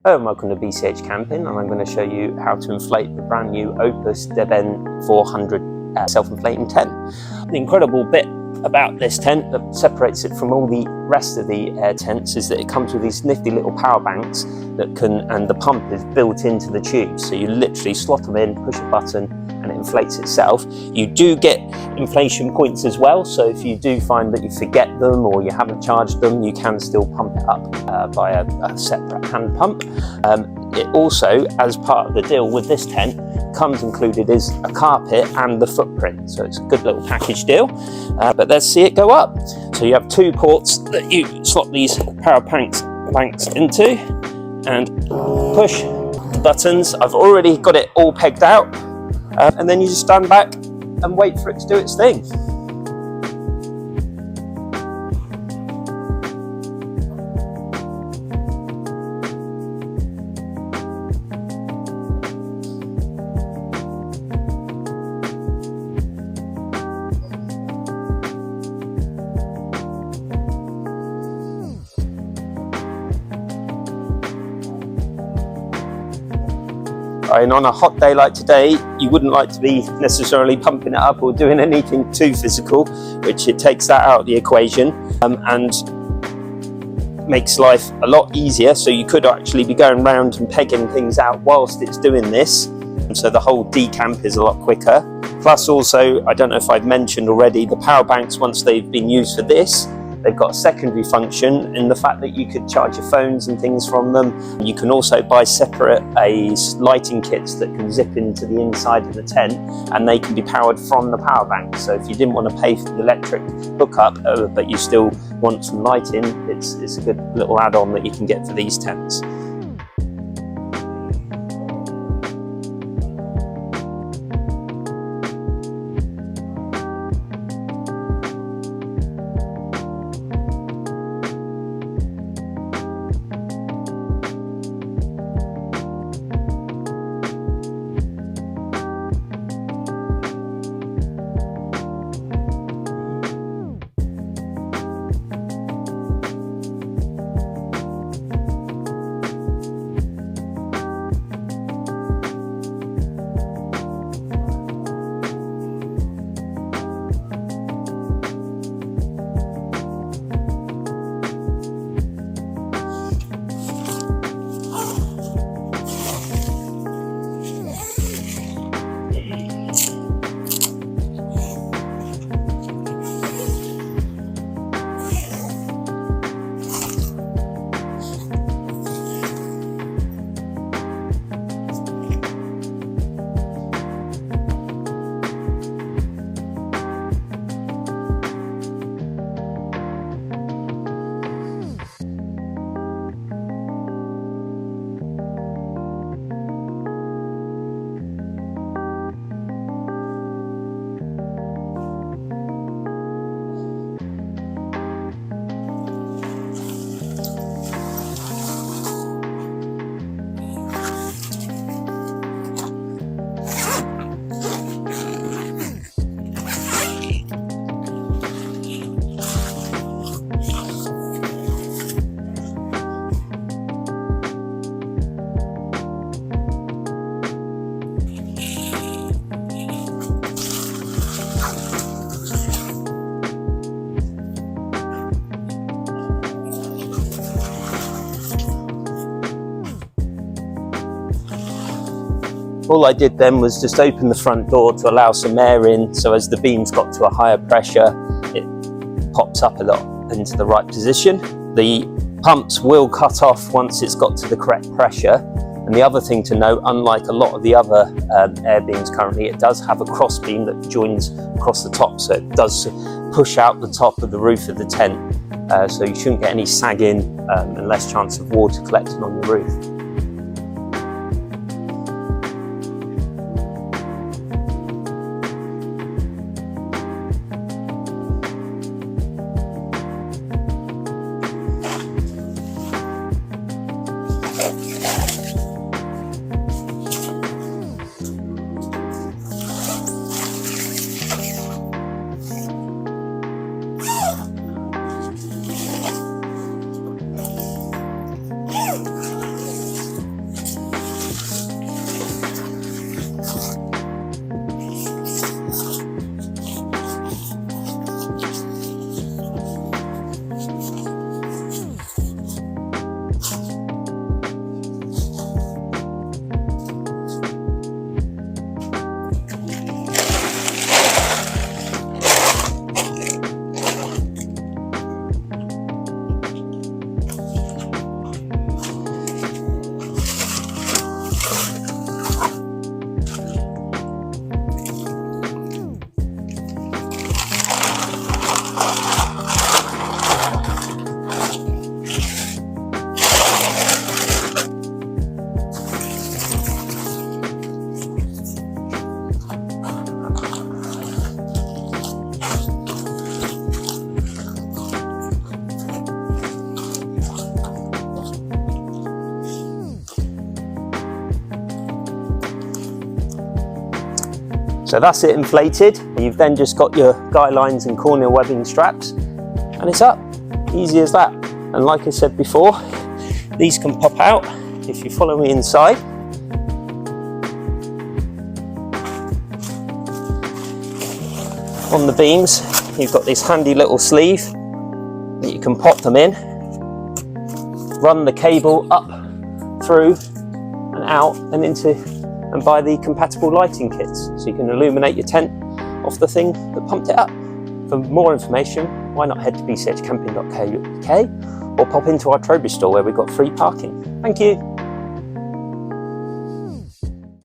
Hello and welcome to BCH Camping, and I'm going to show you how to inflate the brand new OPUS Deben 400 self-inflating tent. The incredible bit about this tent that separates it from all the rest of the air tents is that it comes with these nifty little power banks that and the pump is built into the tube. So you literally slot them in, push a button, and it inflates itself. You do get inflation points as well, so if you do find that you forget them or you haven't charged them, you can still pump it up by a separate hand pump. It also, as part of the deal with this tent, comes included is a carpet and the footprint, so it's a good little package deal. But let's see it go up. So you have two ports that you slot these power banks into and push the buttons. I've already got it all pegged out, and then you just stand back and wait for it to do its thing. And on a hot day like today, you wouldn't like to be necessarily pumping it up or doing anything too physical, which it takes that out of the equation and makes life a lot easier. So you could actually be going around and pegging things out whilst it's doing this, and so the whole decamp is a lot quicker. Plus also, I don't know if I've mentioned already, the power banks, once they've been used for this, they've got a secondary function in the fact that you could charge your phones and things from them. You can also buy separate lighting kits that can zip into the inside of the tent, and they can be powered from the power bank. So if you didn't want to pay for the electric hookup, but you still want some lighting, it's a good little add-on that you can get for these tents. All I did then was just open the front door to allow some air in, so as the beams got to a higher pressure, it pops up a lot into the right position. The pumps will cut off once it's got to the correct pressure. And the other thing to note, unlike a lot of the other air beams currently, it does have a cross beam that joins across the top, so it does push out the top of the roof of the tent. So you shouldn't get any sagging and less chance of water collecting on your roof. So that's it inflated. You've then just got your guy lines and corner webbing straps, and it's up. Easy as that. And like I said before, these can pop out if you follow me inside. On the beams, you've got this handy little sleeve that you can pop them in, run the cable up, through and out and into, and buy the compatible lighting kits so you can illuminate your tent off the thing that pumped it up. For more information, why not head to bchcamping.co.uk or pop into our Trowbridge store where we've got free parking. Thank you.